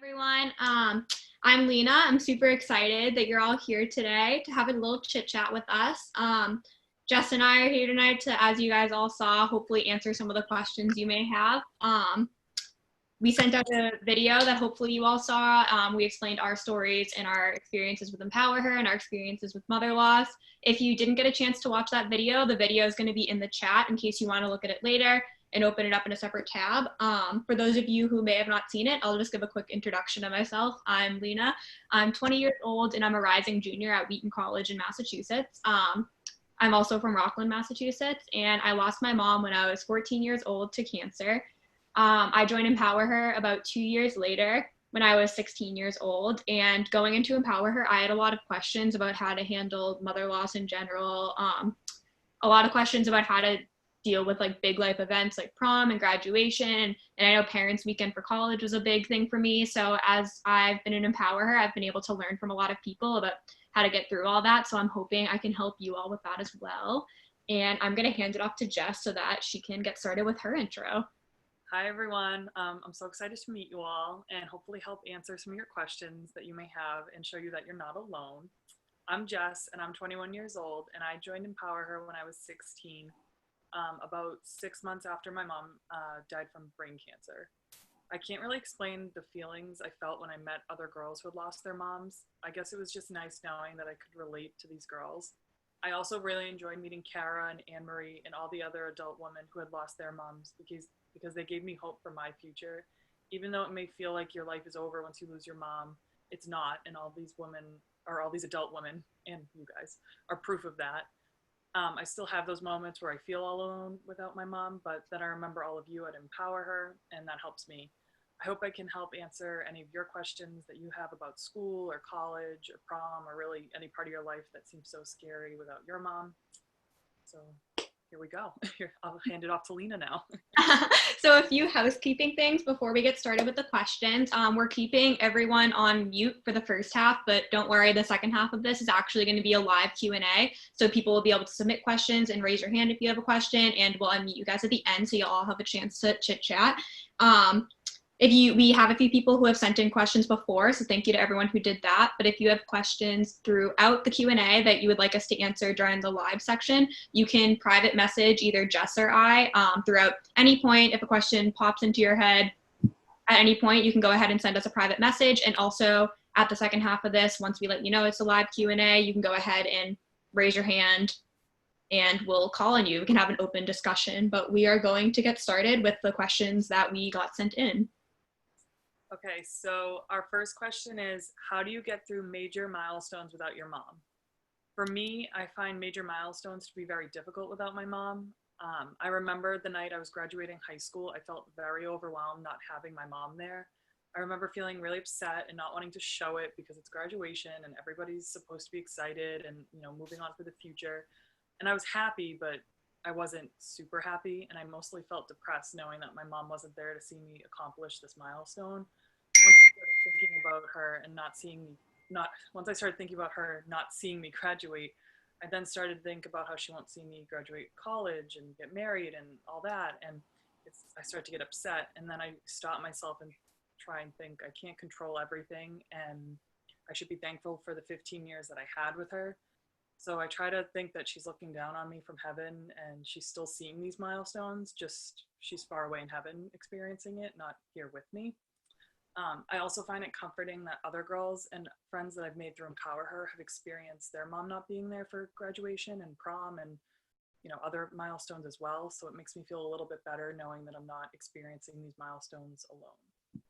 Everyone. I'm Lena. I'm super excited that you're all here today to have a little chit chat with us. Jess and I are here tonight to, as you guys all saw, hopefully answer some of the questions you may have. We sent out a video that hopefully you all saw. We explained our stories and our experiences with empowerHER and our experiences with mother loss. If you didn't get a chance to watch that video, the video is going to be in the chat in case you want to look at it later and open it up in a separate tab. For those of you who may have not seen it, I'll just give a quick introduction of myself. I'm Lena. I'm 20 years old and I'm a rising junior at Wheaton College in Massachusetts. I'm also from Rockland, Massachusetts, and I lost my mom when I was 14 years old to cancer. I joined empowerHER about 2 years later when I was 16 years old, and going into empowerHER, I had a lot of questions about how to handle mother loss in general, a lot of questions about how to deal with like big life events like prom and graduation. And I know Parents Weekend for college was a big thing for me. So as I've been in empowerHER, I've been able to learn from a lot of people about how to get through all that. So I'm hoping I can help you all with that as well. And I'm going to hand it off to Jess so that she can get started with her intro. Hi, everyone. I'm so excited to meet you all and hopefully help answer some of your questions that you may have and show you that you're not alone. I'm Jess and I'm 21 years old, and I joined empowerHER when I was 16, about 6 months after my mom died from brain cancer. I can't really explain the feelings I felt when I met other girls who had lost their moms. I guess it was just nice knowing that I could relate to these girls. I also really enjoyed meeting Kara and Anne-Marie and all the other adult women who had lost their moms because they gave me hope for my future. Even though it may feel like your life is over once you lose your mom, it's not, and all these women, or all these adult women, and you guys, are proof of that. I still have those moments where I feel all alone without my mom, but then I remember all of you at empowerHER, and that helps me. I hope I can help answer any of your questions that you have about school or college or prom or really any part of your life that seems so scary without your mom. So here we go. I'll hand it off to Lena now. So a few housekeeping things before we get started with the questions. We're keeping everyone on mute for the first half, but don't worry, the second half of this is actually going to be a live Q&A. So people will be able to submit questions and raise your hand if you have a question, and we'll unmute you guys at the end so you'll all have a chance to chit chat. We have a few people who have sent in questions before, so thank you to everyone who did that. But if you have questions throughout the Q&A that you would like us to answer during the live section, you can private message either Jess or I throughout any point. If a question pops into your head at any point, you can go ahead and send us a private message. And also at the second half of this, once we let you know it's a live Q&A, you can go ahead and raise your hand and we'll call on you. We can have an open discussion, but we are going to get started with the questions that we got sent in. Okay, so our first question is, how do you get through major milestones without your mom? For me, I find major milestones to be very difficult without my mom. I remember the night I was graduating high school, I felt very overwhelmed not having my mom there. I remember feeling really upset and not wanting to show it because it's graduation and everybody's supposed to be excited and, you know, moving on for the future. And I was happy, but I wasn't super happy, and I mostly felt depressed knowing that my mom wasn't there to see me accomplish this milestone. Once I started thinking about her and once I started thinking about her not seeing me graduate, I then started to think about how she won't see me graduate college and get married and all that, and I started to get upset. And then I stopped myself and try and think I can't control everything, and I should be thankful for the 15 years that I had with her. So I try to think that she's looking down on me from heaven and she's still seeing these milestones, just she's far away in heaven experiencing it, not here with me. I also find it comforting that other girls and friends that I've made through empowerHER have experienced their mom not being there for graduation and prom and, you know, other milestones as well. So it makes me feel a little bit better knowing that I'm not experiencing these milestones alone.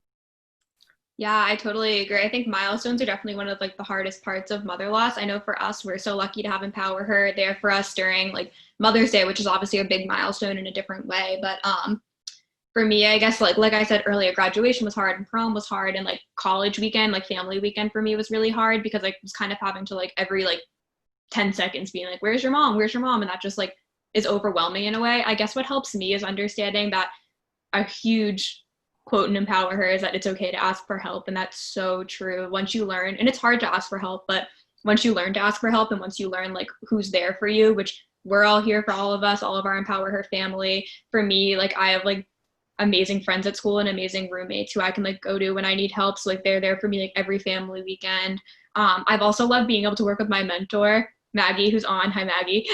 Yeah, I totally agree. I think milestones are definitely one of like the hardest parts of mother loss. I know for us, we're so lucky to have empowerHER there for us during like Mother's Day, which is obviously a big milestone in a different way. But for me, I guess like I said earlier, graduation was hard and prom was hard, and like college weekend, like family weekend for me was really hard because I was kind of having to like every like 10 seconds being like, where's your mom? Where's your mom? And that just like is overwhelming in a way. I guess what helps me is understanding that a huge quote in empowerHER is that it's okay to ask for help. And that's so true. Once you learn, and it's hard to ask for help, but once you learn to ask for help and once you learn like who's there for you, which we're all here for all of us, all of our empowerHER family. For me, like I have like amazing friends at school and amazing roommates who I can like go to when I need help. So like they're there for me like every family weekend. I've also loved being able to work with my mentor, Maggie, who's on. Hi, Maggie.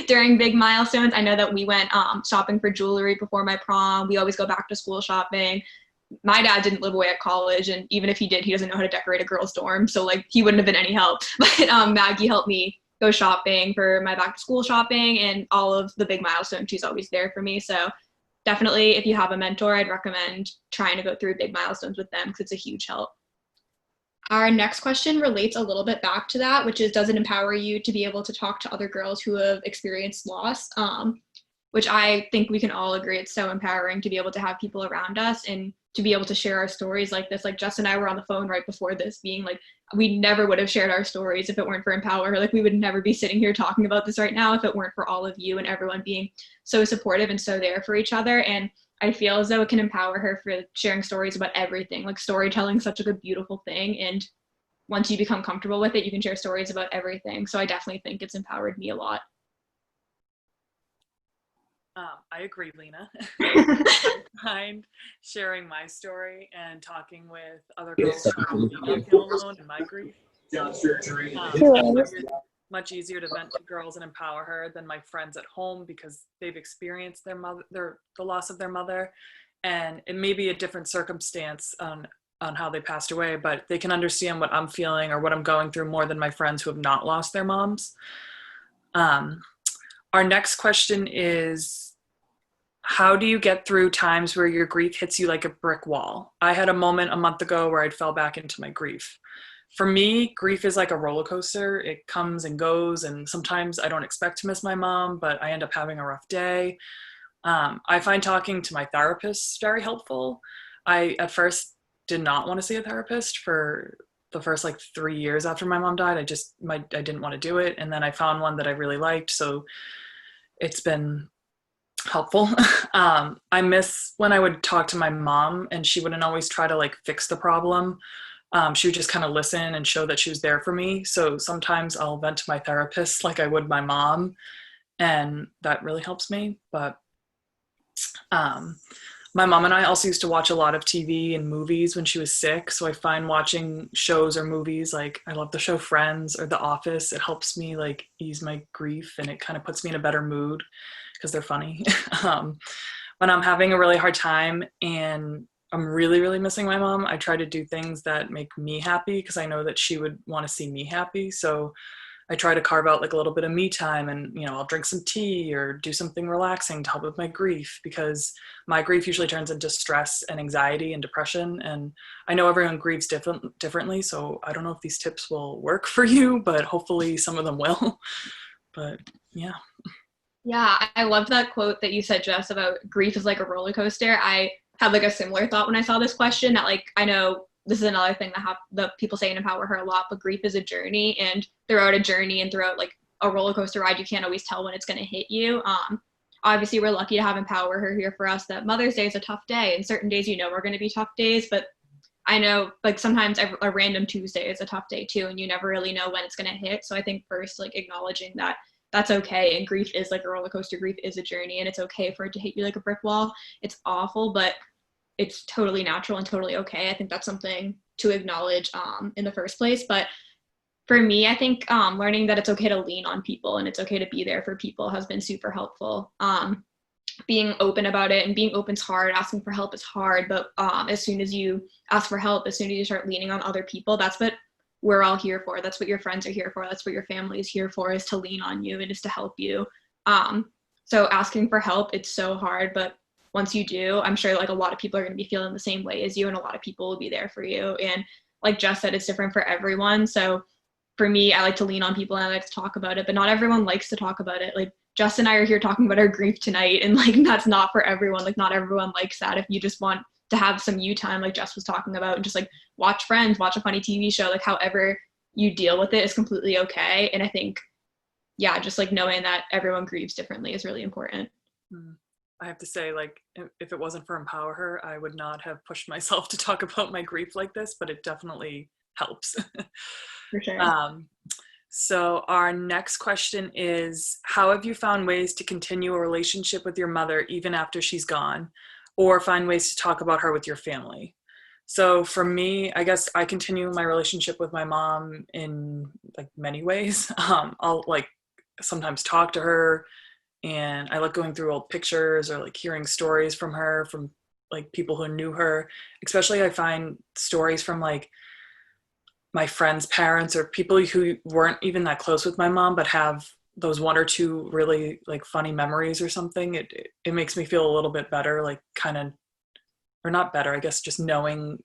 During big milestones, I know that we went shopping for jewelry before my prom. We always go back to school shopping. My dad didn't live away at college, and even if he did, he doesn't know how to decorate a girls' dorm, so like he wouldn't have been any help. But Maggie helped me go shopping for my back to school shopping and all of the big milestones. She's always there for me. So definitely, if you have a mentor, I'd recommend trying to go through big milestones with them because it's a huge help. Our next question relates a little bit back to that, which is, does it empower you to be able to talk to other girls who have experienced loss? Which I think we can all agree it's so empowering to be able to have people around us and to be able to share our stories like this. Like Jess and I were on the phone right before this being like, we never would have shared our stories if it weren't for empowerHER. Like we would never be sitting here talking about this right now if it weren't for all of you and everyone being so supportive and so there for each other. And I feel as though it can empower her for sharing stories about everything. Like storytelling is such a good, beautiful thing. And once you become comfortable with it, you can share stories about everything. So I definitely think it's empowered me a lot. I agree, Lena. I find sharing my story and talking with other girls who don't feel alone in my grief. It's much easier to vent to girls and empowerHER than my friends at home because they've experienced the loss of their mother, and it may be a different circumstance on how they passed away, but they can understand what I'm feeling or what I'm going through more than my friends who have not lost their moms. Our next question is, how do you get through times where your grief hits you like a brick wall? I had a moment a month ago where I fell back into my grief. For me, grief is like a roller coaster. It comes and goes, and sometimes I don't expect to miss my mom, but I end up having a rough day. I find talking to my therapist very helpful. I, at first, did not want to see a therapist for the first like 3 years after my mom died. I didn't want to do it. And then I found one that I really liked. So it's been helpful. I miss when I would talk to my mom and she wouldn't always try to like fix the problem. She would just kind of listen and show that she was there for me. So sometimes I'll vent to my therapist like I would my mom, and that really helps me. But my mom and I also used to watch a lot of TV and movies when she was sick. So I find watching shows or movies, like I love the show Friends or The Office. It helps me like ease my grief, and it kind of puts me in a better mood because they're funny. When I'm having a really hard time and I'm really, really missing my mom, I try to do things that make me happy because I know that she would want to see me happy. So I try to carve out like a little bit of me time, and I'll drink some tea or do something relaxing to help with my grief, because my grief usually turns into stress and anxiety and depression, and I know everyone grieves differently, so I don't know if these tips will work for you, but hopefully some of them will. But yeah. Yeah, I love that quote that you said, Jess, about grief is like a roller coaster. I had like a similar thought when I saw this question, that like, I know this is another thing that people say in empowerHER a lot, but grief is a journey, and throughout a journey and throughout like a roller coaster ride, you can't always tell when it's going to hit you. Obviously we're lucky to have empowerHER here for us, that Mother's Day is a tough day, and certain days we're going to be tough days, but I know like sometimes a random Tuesday is a tough day too, and you never really know when it's going to hit. So I think first, like, acknowledging that that's okay, and grief is like a roller coaster, grief is a journey, and it's okay for it to hit you like a brick wall. It's awful, but it's totally natural and totally okay. I think that's something to acknowledge in the first place. But for me, I think learning that it's okay to lean on people and it's okay to be there for people has been super helpful. Being open about it, and being open's hard, asking for help is hard, but as soon as you ask for help, as soon as you start leaning on other people, that's what we're all here for. That's what your friends are here for. That's what your family is here for, is to lean on you and is to help you. So asking for help, it's so hard, but once you do, I'm sure like a lot of people are going to be feeling the same way as you, and a lot of people will be there for you. And like Jess said, it's different for everyone. So for me, I like to lean on people and I like to talk about it, but not everyone likes to talk about it. Like Jess and I are here talking about our grief tonight, and like that's not for everyone. Like not everyone likes that. If you just want to have some you time, like Jess was talking about, and just like watch Friends, watch a funny TV show, like however you deal with it is completely okay. And I think, yeah, just like knowing that everyone grieves differently is really important. I have to say, like, if it wasn't for empowerHER, I would not have pushed myself to talk about my grief like this, but it definitely helps. For sure. So our next question is, how have you found ways to continue a relationship with your mother even after she's gone, or find ways to talk about her with your family? So for me, I guess I continue my relationship with my mom in like many ways. I'll like sometimes talk to her, and I like going through old pictures or like hearing stories from her, from like people who knew her. Especially I find stories from like my friends' parents or people who weren't even that close with my mom but have those one or two really like funny memories or something. It makes me feel a little bit better, like kind of, or not better, I guess, just knowing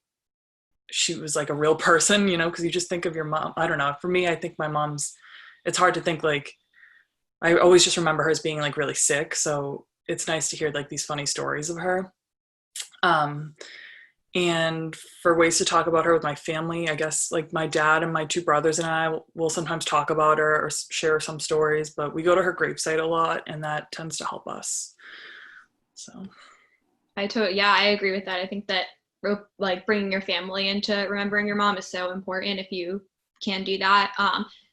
she was like a real person, you know, because you just think of your mom. I don't know. For me, I think my mom's, it's hard to think like, I always just remember her as being like really sick. So it's nice to hear like these funny stories of her. Um, and for ways to talk about her with my family, I guess like my dad and my two brothers and I will sometimes talk about her or share some stories, but we go to her gravesite a lot, and that tends to help us. So Yeah, I agree with that. I think that like bringing your family into remembering your mom is so important if you can do that.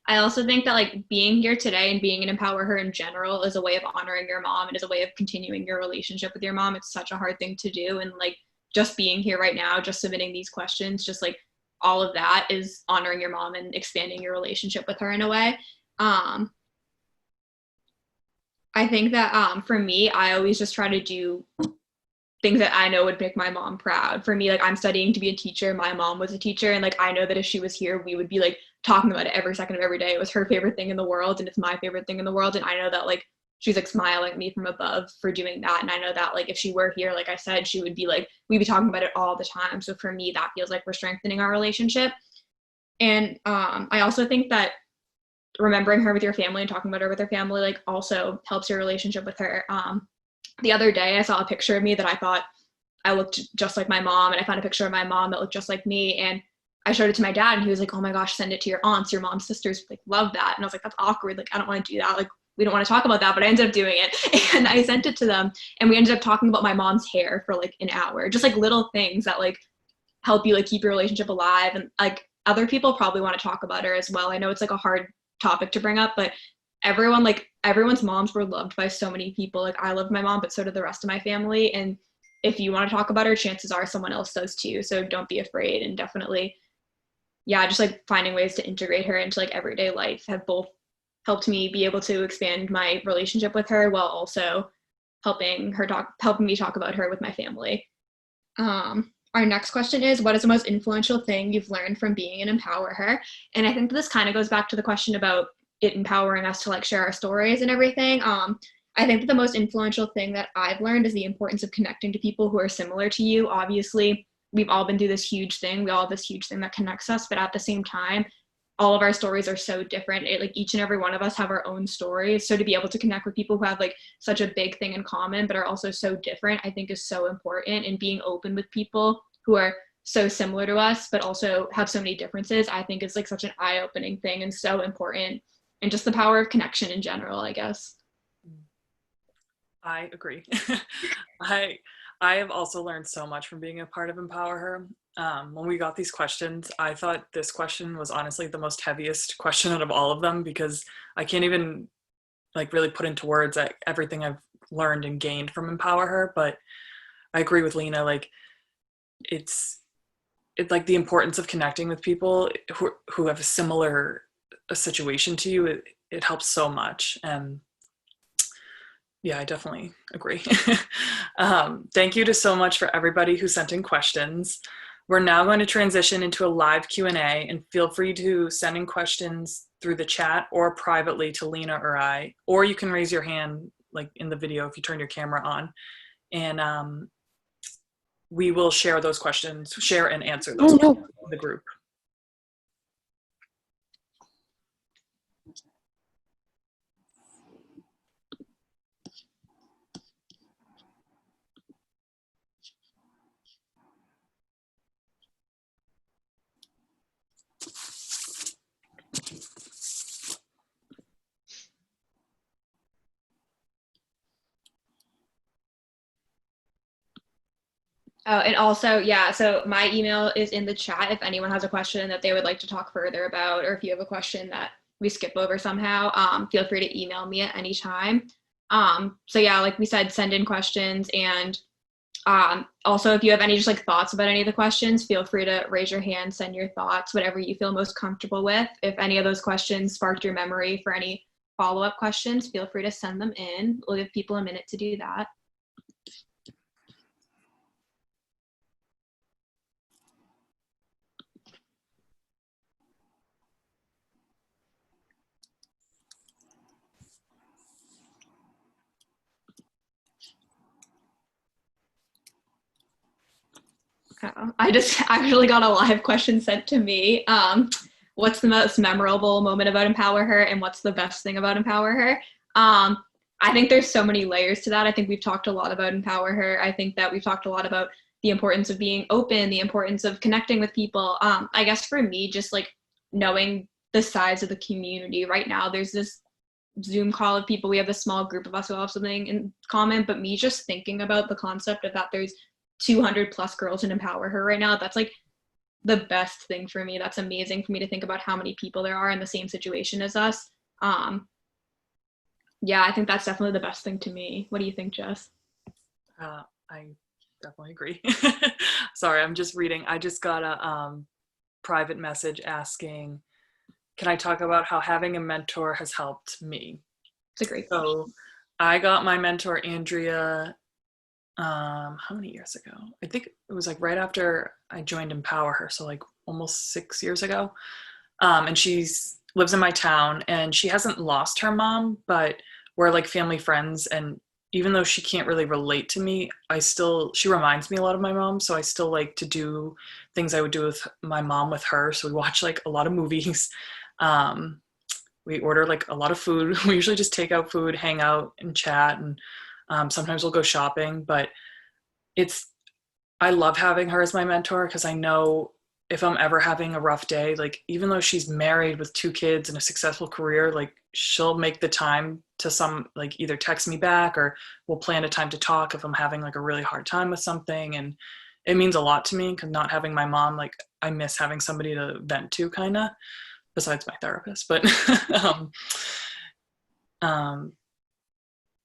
I also think that like being here today and being an empowerHER in general is a way of honoring your mom and is a way of continuing your relationship with your mom. It's such a hard thing to do, and like just being here right now, just submitting these questions, just like all of that is honoring your mom and expanding your relationship with her in a way. I think that for me, I always just try to do things that I know would make my mom proud. For me, like I'm studying to be a teacher. My mom was a teacher, and like I know that if she was here, we would be like talking about it every second of every day. It was her favorite thing in the world, and it's my favorite thing in the world. And I know that like she's like smiling at me from above for doing that. And I know that like if she were here, like I said, she would be like, we'd be talking about it all the time. So for me, that feels like we're strengthening our relationship. And I also think that remembering her with your family and talking about her with her family like also helps your relationship with her. The other day I saw a picture of me that I thought I looked just like my mom, and I found a picture of my mom that looked just like me, and I showed it to my dad, and he was like, oh my gosh, send it to your aunts, your mom's sisters like love that. And I was like, that's awkward, like I don't want to do that, like we don't want to talk about that, but I ended up doing it. And I sent it to them, and we ended up talking about my mom's hair for like an hour, just like little things that like help you like keep your relationship alive. And like other people probably want to talk about her as well. I know it's like a hard topic to bring up, but everyone's moms were loved by so many people. Like I loved my mom, but so did the rest of my family. And if you want to talk about her, chances are someone else does too. So don't be afraid, and definitely, yeah, just like finding ways to integrate her into like everyday life have both helped me be able to expand my relationship with her while also helping me talk about her with my family. Our next question is, what is the most influential thing you've learned from being an empowerHER? And I think this kind of goes back to the question about it empowering us to like share our stories and everything. I think that the most influential thing that I've learned is the importance of connecting to people who are similar to you. Obviously, we've all been through this huge thing. We all have this huge thing that connects us, but at the same time, all of our stories are so different. Like each and every one of us have our own stories. So to be able to connect with people who have like such a big thing in common, but are also so different, I think is so important. And being open with people who are so similar to us, but also have so many differences, I think is like such an eye-opening thing and so important. And just the power of connection in general, I guess. I agree. I have also learned so much from being a part of empowerHER. When we got these questions, I thought this question was honestly the most heaviest question out of all of them, because I can't even like really put into words everything I've learned and gained from empowerHER. But I agree with Lena, like it's like the importance of connecting with people who have a similar situation to you. It helps so much. And yeah, I definitely agree. Thank you to so much for everybody who sent in questions. We're now going to transition into a live Q&A, and feel free to send in questions through the chat or privately to Lena or I, or you can raise your hand like in the video if you turn your camera on, and we will share those questions, share and answer those questions in the group. Oh, and also, yeah, so my email is in the chat if anyone has a question that they would like to talk further about, or if you have a question that we skip over somehow, feel free to email me at any time. So yeah, like we said, send in questions, and also if you have any just like thoughts about any of the questions, feel free to raise your hand, send your thoughts, whatever you feel most comfortable with. If any of those questions sparked your memory for any follow-up questions, feel free to send them in. We'll give people a minute to do that. I just actually got a live question sent to me. What's the most memorable moment about empowerHER, and what's the best thing about empowerHER? I think there's so many layers to that. I think we've talked a lot about empowerHER. I think that we've talked a lot about the importance of being open, the importance of connecting with people. I guess for me, just like knowing the size of the community right now, there's this Zoom call of people. We have a small group of us who all have something in common, but me just thinking about the concept of that there's 200 plus girls in empowerHER right now, that's like the best thing for me. That's amazing for me to think about how many people there are in the same situation as us. Yeah, I think that's definitely the best thing to me. What do you think, Jess? I definitely agree. Sorry, I'm just reading. I just got a private message asking, can I talk about how having a mentor has helped me? It's a great question. So I got my mentor, Andrea, how many years ago? I think it was like right after I joined empowerHER, so like almost 6 years ago. And she's lives in my town, and she hasn't lost her mom, but we're like family friends. And even though she can't really relate to me, she reminds me a lot of my mom. So I still like to do things I would do with my mom with her. So we watch like a lot of movies. We order like a lot of food. We usually just take out food, hang out and chat. And sometimes we'll go shopping, but I love having her as my mentor, because I know if I'm ever having a rough day, like even though she's married with 2 kids and a successful career, like she'll make the time to like either text me back, or we'll plan a time to talk if I'm having like a really hard time with something. And it means a lot to me, because not having my mom, like I miss having somebody to vent to, kind of, besides my therapist. But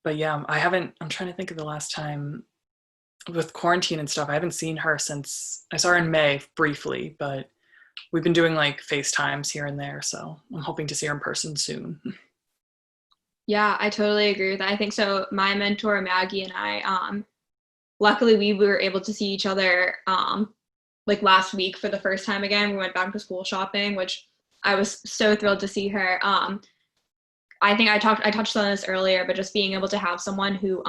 but yeah, I'm trying to think of the last time with quarantine and stuff. I haven't seen her since I saw her in May briefly, but we've been doing like FaceTimes here and there. So I'm hoping to see her in person soon. Yeah, I totally agree with that. I think so. My mentor, Maggie, and I, luckily we were able to see each other like last week for the first time again. We went back to school shopping, which I was so thrilled to see her. I think I touched on this earlier, but just being able to have someone who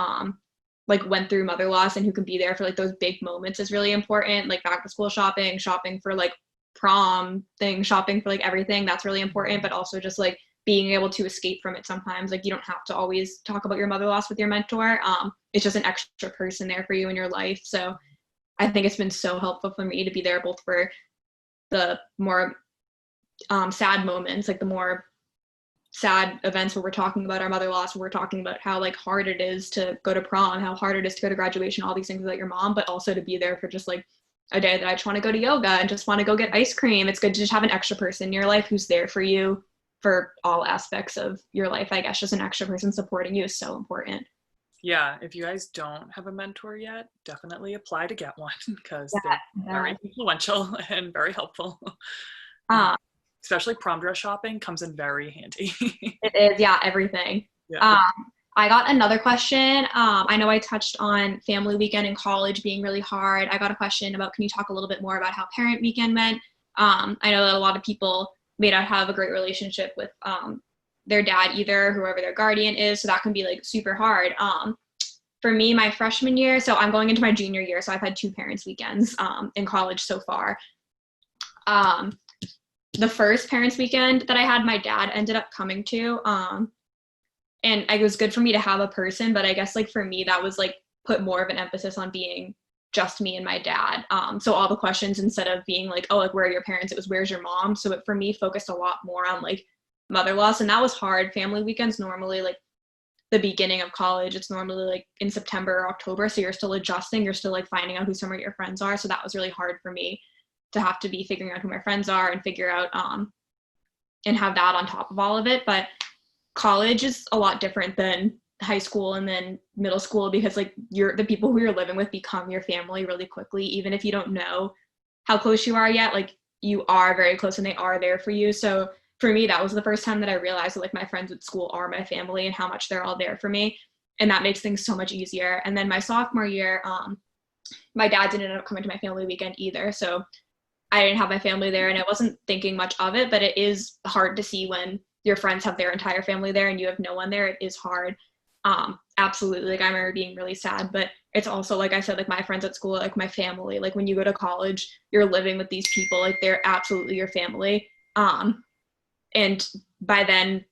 like went through mother loss and who can be there for like those big moments is really important. Like back to school shopping for like prom thing, shopping for like everything, that's really important. But also just like being able to escape from it sometimes. Like you don't have to always talk about your mother loss with your mentor. It's just an extra person there for you in your life. So I think it's been so helpful for me to be there both for the more sad moments, like the more sad events where we're talking about our mother loss, where we're talking about how like hard it is to go to prom, how hard it is to go to graduation, all these things without your mom, but also to be there for just like a day that I just want to go to yoga and just want to go get ice cream. It's good to just have an extra person in your life who's there for you for all aspects of your life. I guess just an extra person supporting you is so important. Yeah, if you guys don't have a mentor yet, definitely apply to get one, because Yeah, they're very influential and very helpful. Especially prom dress shopping comes in very handy. It is, yeah, everything. Yeah. I got another question. I know I touched on family weekend in college being really hard. I got a question about, can you talk a little bit more about how parent weekend went? I know that a lot of people may not have a great relationship with their dad either, whoever their guardian is, so that can be like super hard. For me, my freshman year, so I'm going into my junior year, so I've had 2 parents weekends in college so far. The first parents weekend that I had, my dad ended up coming to, and it was good for me to have a person, but I guess like for me that was like put more of an emphasis on being just me and my dad. So all the questions, instead of being like, oh, like where are your parents, it was where's your mom. So it for me focused a lot more on like mother loss, and that was hard. Family weekends normally, like the beginning of college, it's normally like in September or October, so you're still adjusting, you're still like finding out who some of your friends are. So that was really hard for me to have to be figuring out who my friends are and figure out and have that on top of all of it. But college is a lot different than high school and then middle school, because like the people who you're living with become your family really quickly, even if you don't know how close you are yet. Like, you are very close and they are there for you. So for me, that was the first time that I realized that like my friends at school are my family and how much they're all there for me, and that makes things so much easier. And then my sophomore year, my dad didn't end up coming to my family weekend either, so I didn't have my family there, and I wasn't thinking much of it. But it is hard to see when your friends have their entire family there and you have no one there. It is hard. Absolutely. Like, I remember being really sad, but it's also, like I said, like my friends at school, like my family. Like, when you go to college, you're living with these people, like they're absolutely your family. And by then,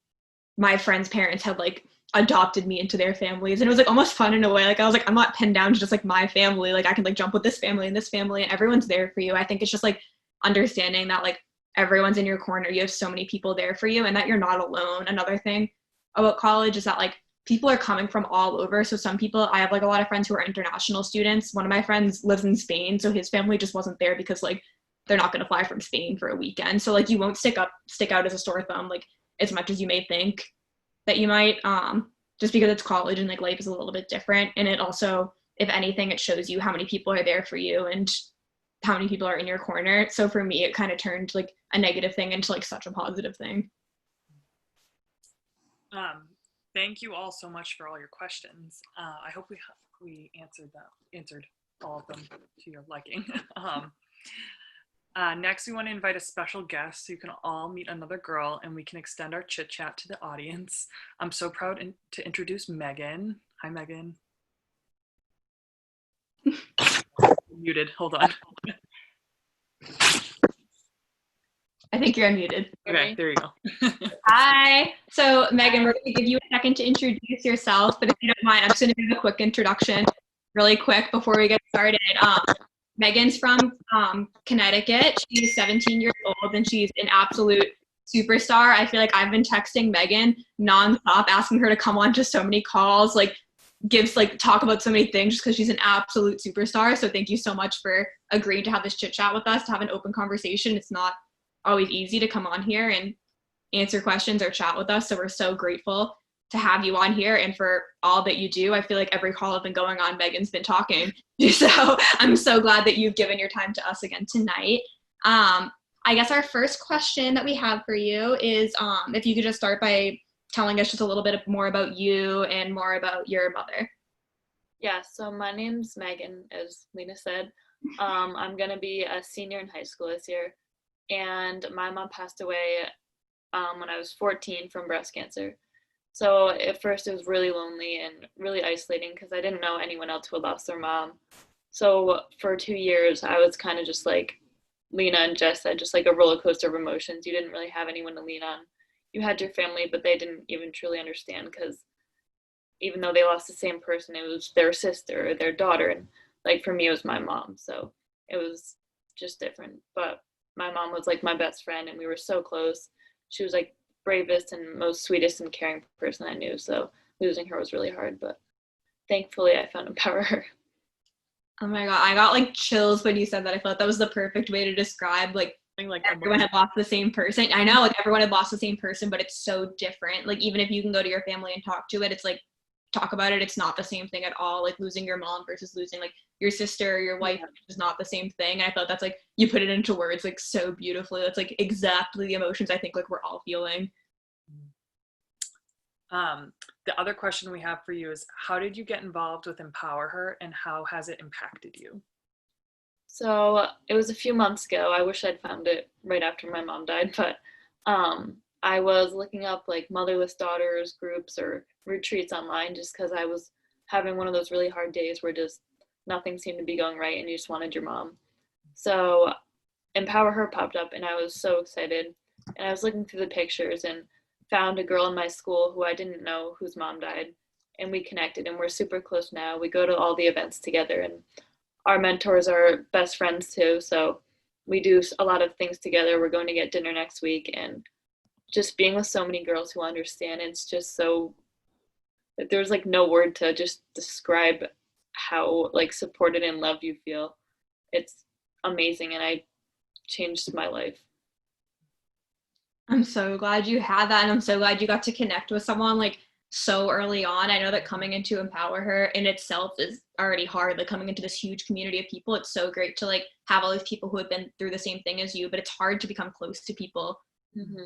my friends' parents had like adopted me into their families, and it was like almost fun in a way. Like, I was like, I'm not pinned down to just like my family. Like, I can like jump with this family and this family, and everyone's there for you. I think it's just like understanding that like everyone's in your corner. You have so many people there for you, and that you're not alone. Another thing about college is that like people are coming from all over. So some people, I have like a lot of friends who are international students. One of my friends lives in Spain, so his family just wasn't there because like they're not going to fly from Spain for a weekend. So like you won't stick out as a sore thumb like as much as you may think that you might, just because it's college and like life is a little bit different. And it also, if anything, it shows you how many people are there for you and how many people are in your corner. So for me, it kind of turned like a negative thing into like such a positive thing. Thank you all so much for all your questions. I hope we answered all of them to your liking. Next, we want to invite a special guest so you can all meet another girl and we can extend our chit chat to the audience. I'm so proud to introduce Megan. Hi, Megan. Muted. Hold on. I think you're unmuted. Okay, there you go. Hi. So Megan, we're going to give you a second to introduce yourself, but if you don't mind, I'm just going to give a quick introduction really quick before we get started. Megan's from Connecticut. She's 17 years old and she's an absolute superstar. I feel like I've been texting Megan nonstop, asking her to come on to so many calls, like talk about so many things, just because she's an absolute superstar. So thank you so much for agreeing to have this chit chat with us, to have an open conversation. It's not always easy to come on here and answer questions or chat with us. So we're so grateful to have you on here and for all that you do. I feel like every call I've been going on, Megan's been talking. So I'm so glad that you've given your time to us again tonight. I guess our first question that we have for you is if you could just start by telling us just a little bit more about you and more about your mother. Yeah, so my name's Megan, as Lena said. I'm going to be a senior in high school this year. And my mom passed away when I was 14 from breast cancer. So at first it was really lonely and really isolating because I didn't know anyone else who had lost their mom. So for 2 years, I was kind of just like Lena and Jess said, just like a roller coaster of emotions. You didn't really have anyone to lean on. You had your family, but they didn't even truly understand because even though they lost the same person, it was their sister or their daughter. And like for me, it was my mom. So it was just different. But my mom was like my best friend and we were so close. She was like bravest and most sweetest and caring person I knew. So losing her was really hard, but thankfully I found empowerHER. Oh my God, I got like chills when you said that. I felt that was the perfect way to describe like everyone had lost the same person. I know, like everyone had lost the same person, but it's so different. Like even if you can go to your family and talk to it, it's like talk about it. It's not the same thing at all. Like losing your mom versus losing like your sister or your wife is not the same thing. And I felt that's like you put it into words like so beautifully. That's like exactly the emotions I think like we're all feeling. The other question we have for you is, how did you get involved with empowerHER and how has it impacted you? So it was a few months ago. I wish I'd found it right after my mom died, but I was looking up like motherless daughters groups or retreats online just because I was having one of those really hard days where just nothing seemed to be going right and you just wanted your mom. So empowerHER popped up and I was so excited. And I was looking through the pictures and found a girl in my school who I didn't know whose mom died. And we connected and we're super close now. We go to all the events together and our mentors are best friends too. So we do a lot of things together. We're going to get dinner next week and just being with so many girls who understand. It's just so, there's like no word to just describe how like supported and loved you feel. It's amazing and I changed my life. I'm so glad you had that, and I'm so glad you got to connect with someone like so early on. I know that coming into EmpowerHER in itself is already hard, like coming into this huge community of people. It's so great to like have all these people who have been through the same thing as you, but it's hard to become close to people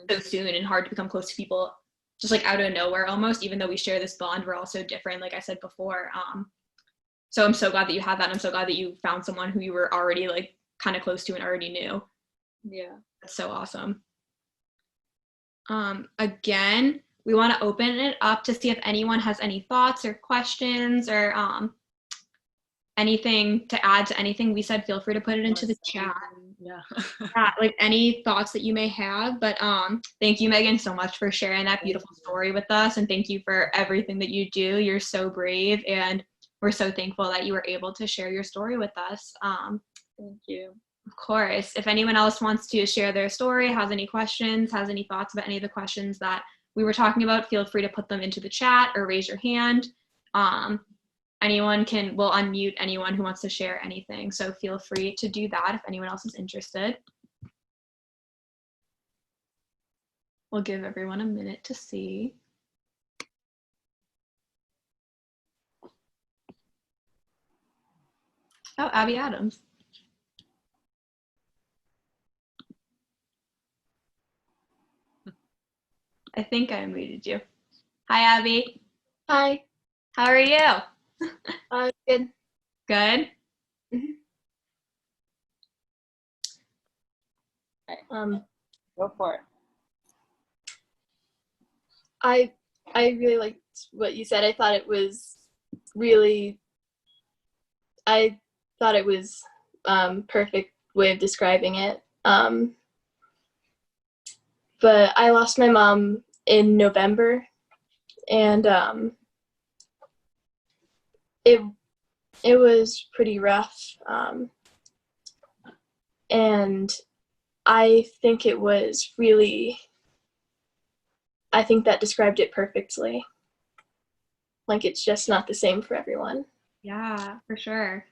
so soon, and hard to become close to people just like out of nowhere almost, even though we share this bond. We're all so different, like I said before. So I'm so glad that you had that, and I'm so glad that you found someone who you were already like kind of close to and already knew. Yeah. That's so awesome. Again, we want to open it up to see if anyone has any thoughts or questions or anything to add to anything we said. Feel free to put it into the chat. Yeah. Like any thoughts that you may have. But thank you, Megan, so much for sharing that beautiful story with us, and thank you for everything that you do. You're so brave, and we're so thankful that you were able to share your story with us. Thank you. Of course, if anyone else wants to share their story, has any questions, has any thoughts about any of the questions that we were talking about, feel free to put them into the chat or raise your hand. We'll unmute anyone who wants to share anything. So feel free to do that if anyone else is interested. We'll give everyone a minute to see. Oh, Abby Adams. I think I unmuted you. Hi, Abby. Hi. How are you? Good. Good? Go for it. I really liked what you said. I thought it was perfect way of describing it. But I lost my mom in November, and it was pretty rough. And I think that described it perfectly. Like, it's just not the same for everyone. Yeah, for sure.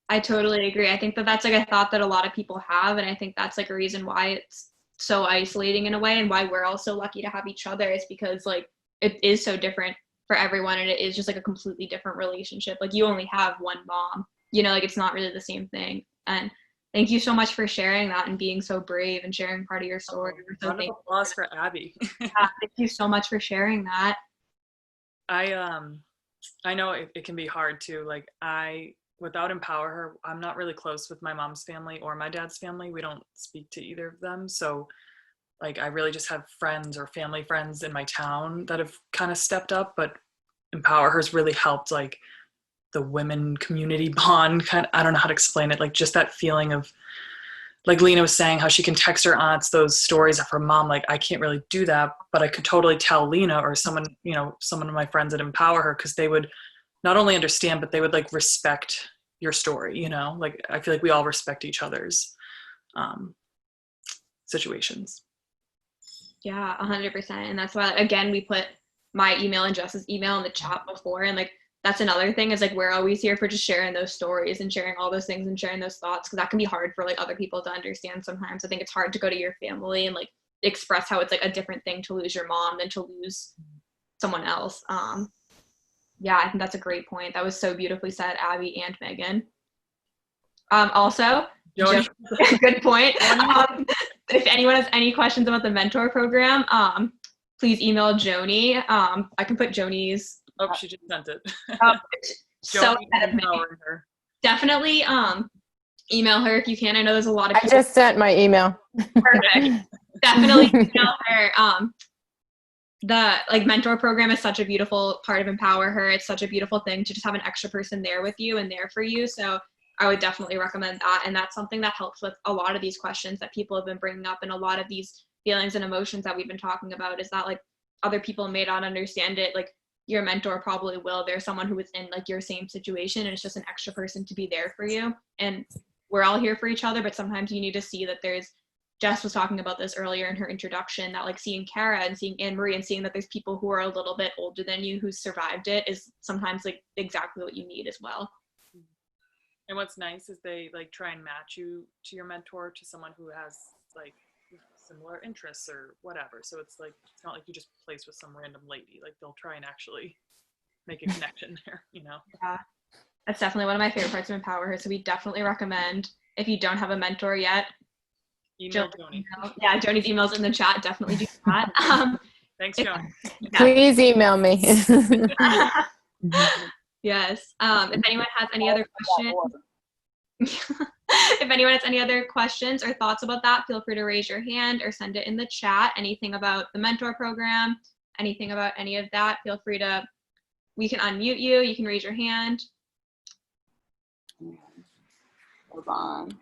I totally agree. I think that that's like a thought that a lot of people have, and I think that's like a reason why it's so isolating in a way, and why we're all so lucky to have each other, is because like it is so different for everyone, and it is just like a completely different relationship. Like you only have one mom, like it's not really the same thing. And thank you so much for sharing that and being so brave and sharing part of your story. We're so Round of thankful. applause for Abby. Thank you so much for sharing that. I know it can be hard too. Like without EmpowerHER, I'm not really close with my mom's family or my dad's family. We don't speak to either of them. So like I really just have friends or family friends in my town that have kind of stepped up, but EmpowerHER's really helped like the women community bond I don't know how to explain it. Like just that feeling of, like Lena was saying, how she can text her aunts those stories of her mom. Like I can't really do that, but I could totally tell Lena or someone of my friends that EmpowerHER, because they would not only understand, but they would like respect your story. Like I feel like we all respect each other's situations. Yeah, 100%. And that's why, again, we put my email and Jess's email in the chat before. And like, that's another thing, is like, we're always here for just sharing those stories and sharing all those things and sharing those thoughts, because that can be hard for like other people to understand sometimes. I think it's hard to go to your family and like express how it's like a different thing to lose your mom than to lose someone else. Yeah, I think that's a great point. That was so beautifully said, Abby and Megan. Also, good point. If anyone has any questions about the mentor program, please email Joni. I can put Joni's. Oh, she just sent it. So ahead of me. Her. Definitely email her if you can. I know there's a lot of people. I just sent my email. Perfect. Definitely email her. The like mentor program is such a beautiful part of EmpowerHER. It's such a beautiful thing to just have an extra person there with you and there for you. So I would definitely recommend that. And that's something that helps with a lot of these questions that people have been bringing up, and a lot of these feelings and emotions that we've been talking about, is that like other people may not understand it. Like your mentor probably will. There's someone who is in like your same situation, and it's just an extra person to be there for you. And we're all here for each other, but sometimes you need to see that Jess was talking about this earlier in her introduction, that like seeing Kara and seeing Anne-Marie and seeing that there's people who are a little bit older than you who survived it is sometimes like exactly what you need as well. And what's nice is they like try and match you to your mentor, to someone who has like similar interests or whatever. So it's like, it's not like you just place with some random lady. Like they'll try and actually make a connection there, you know? Yeah, that's definitely one of my favorite parts of empowerHER. So we definitely recommend, if you don't have a mentor yet, Email Joni. Yeah, Joni's email's in the chat. Definitely do that. Thanks, Joni. Please email me. Yes. If anyone has any other questions, if anyone has any other questions or thoughts about that, feel free to raise your hand or send it in the chat. Anything about the mentor program, anything about any of that, feel free to, we can unmute you. You can raise your hand. Hold on.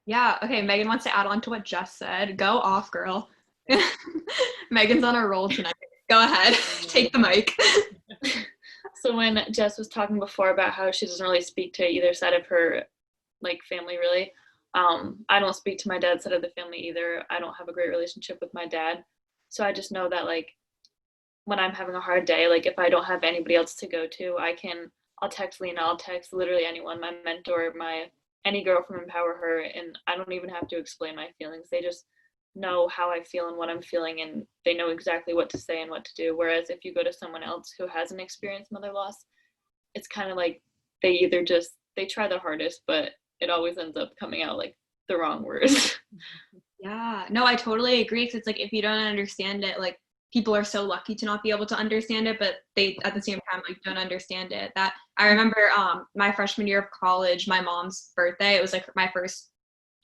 Yeah, okay, Megan wants to add on to what Jess said. Go off, girl. Megan's on a roll tonight. Go ahead, take the mic. So when Jess was talking before about how she doesn't really speak to either side of her like family really, I don't speak to my dad's side of the family either. I don't have a great relationship with my dad. So I just know that like when I'm having a hard day, like if I don't have anybody else to go to, I'll text Lena, I'll text literally anyone, my mentor, any girl from empowerHER, and I don't even have to explain my feelings. They just know how I feel and what I'm feeling, and they know exactly what to say and what to do. Whereas if you go to someone else who hasn't experienced mother loss, it's kind of like they try their hardest, but it always ends up coming out like the wrong words. Yeah, no, I totally agree. Because it's like, if you don't understand it, like people are so lucky to not be able to understand it, but they at the same time like don't understand it. That I remember my freshman year of college, my mom's birthday, it was like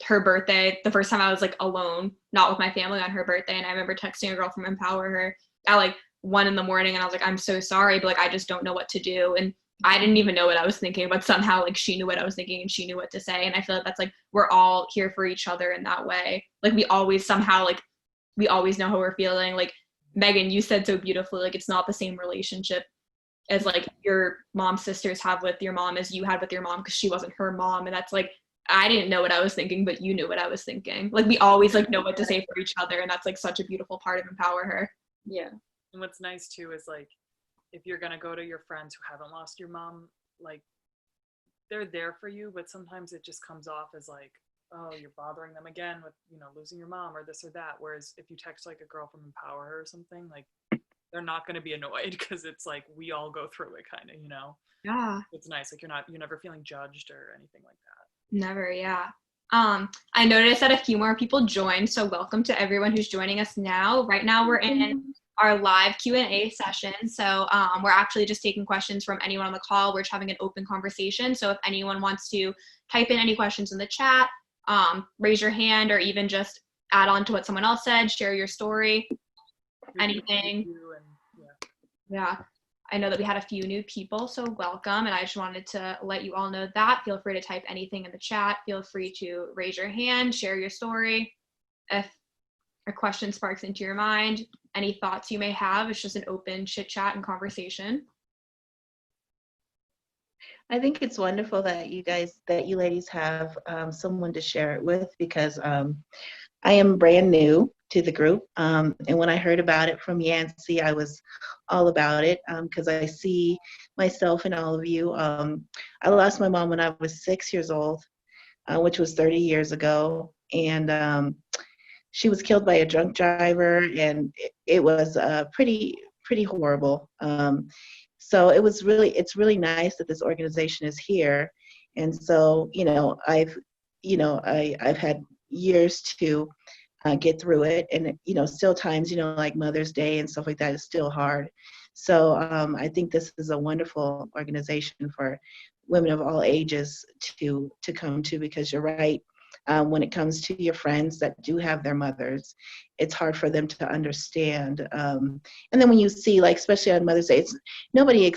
her birthday, the first time I was like alone, not with my family on her birthday. And I remember texting a girl from empowerHER at like 1 a.m. and I was like, I'm so sorry, but like I just don't know what to do. And I didn't even know what I was thinking, but somehow like she knew what I was thinking and she knew what to say. And I feel like that's like, we're all here for each other in that way. Like we always know how we're feeling. Like Megan, you said so beautifully, like it's not the same relationship as like your mom's sisters have with your mom as you had with your mom, because she wasn't her mom. And that's like, I didn't know what I was thinking, but you knew what I was thinking. Like we always like know what to say for each other. And that's like such a beautiful part of empowerHER. Yeah. And what's nice too is like, if you're going to go to your friends who haven't lost your mom, like they're there for you, but sometimes it just comes off as like, oh, you're bothering them again with, losing your mom or this or that. Whereas if you text like a girl from empowerHER or something, like they're not going to be annoyed because it's like, we all go through it kind of, Yeah. It's nice. Like you're never feeling judged or anything like that. Never, yeah. I noticed that a few more people joined, so welcome to everyone who's joining us now. Right now we're in our live Q&A session, so we're actually just taking questions from anyone on the call. We're just having an open conversation, so if anyone wants to type in any questions in the chat, raise your hand, or even just add on to what someone else said, share your story, anything. Yeah. I know that we had a few new people, so welcome, and I just wanted to let you all know that. Feel free to type anything in the chat. Feel free to raise your hand, share your story. If a question sparks into your mind, any thoughts you may have, it's just an open chit chat and conversation. I think it's wonderful that you ladies have someone to share it with, because I am brand new to the group. And when I heard about it from Yancy, I was all about it, because I see myself in all of you. I lost my mom when I was 6 years old, which was 30 years ago. And she was killed by a drunk driver, and it was pretty horrible. So it's really nice that this organization is here. And so, I've had years to get through it, and still times, like Mother's Day and stuff like that is still hard. So I think this is a wonderful organization for women of all ages to come to, because you're right. When it comes to your friends that do have their mothers, it's hard for them to understand. And then when you see, like, especially on Mother's Day, nobody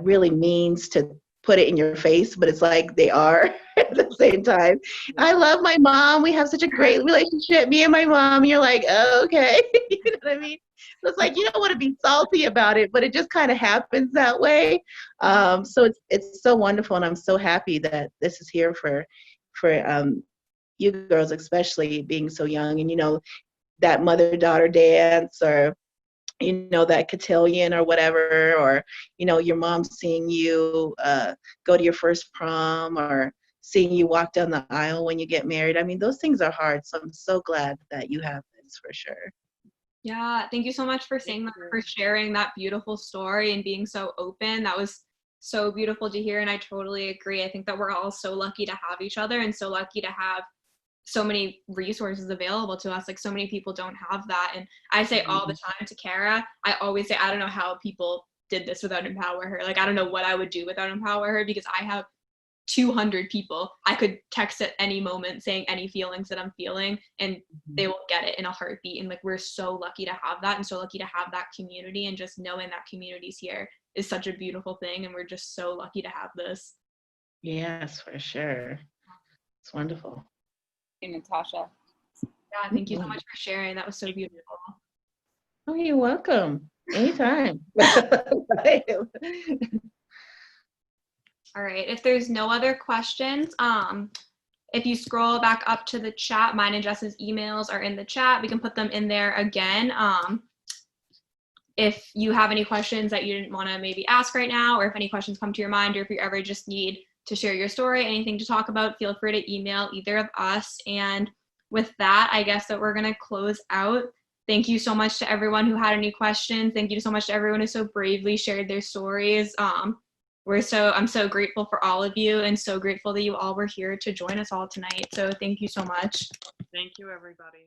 really means to put it in your face, but it's like they are at the same time. I love my mom. We have such a great relationship, me and my mom. And you're like, oh, okay. You know what I mean? So it's like, you don't want to be salty about it, but it just kind of happens that way. So it's so wonderful, and I'm so happy that this is here for you girls especially being so young, and, you know, that mother-daughter dance, or, you know, that cotillion or whatever, or, you know, your mom seeing you go to your first prom, or seeing you walk down the aisle when you get married. I mean, those things are hard. So I'm so glad that you have this, for sure. Yeah, thank you so much for saying that, for sharing that beautiful story and being so open. That was so beautiful to hear, and I totally agree. I think that we're all so lucky to have each other and so lucky to have so many resources available to us. Like, so many people don't have that. And I say all the time to Kara, I always say, I don't know how people did this without empowerHER. Like, I don't know what I would do without empowerHER, because I have 200 people I could text at any moment saying any feelings that I'm feeling, and they will get it in a heartbeat. And like, we're so lucky to have that, and so lucky to have that community, and just knowing that community's here is such a beautiful thing, and we're just so lucky to have this. Yes, for sure. It's wonderful. Hey, Natasha. Yeah, thank you so much for sharing. That was so beautiful. Oh, you're welcome. Anytime. All right, if there's no other questions, if you scroll back up to the chat, mine and Jess's emails are in the chat. We can put them in there again. If you have any questions that you didn't want to maybe ask right now, or if any questions come to your mind, or if you ever just need to share your story, anything to talk about, feel free to email either of us. And with that, I guess that we're going to close out. Thank you so much to everyone who had any questions. Thank you so much to everyone who so bravely shared their stories. I'm so grateful for all of you, and so grateful that you all were here to join us all tonight. So thank you so much. Thank you, everybody.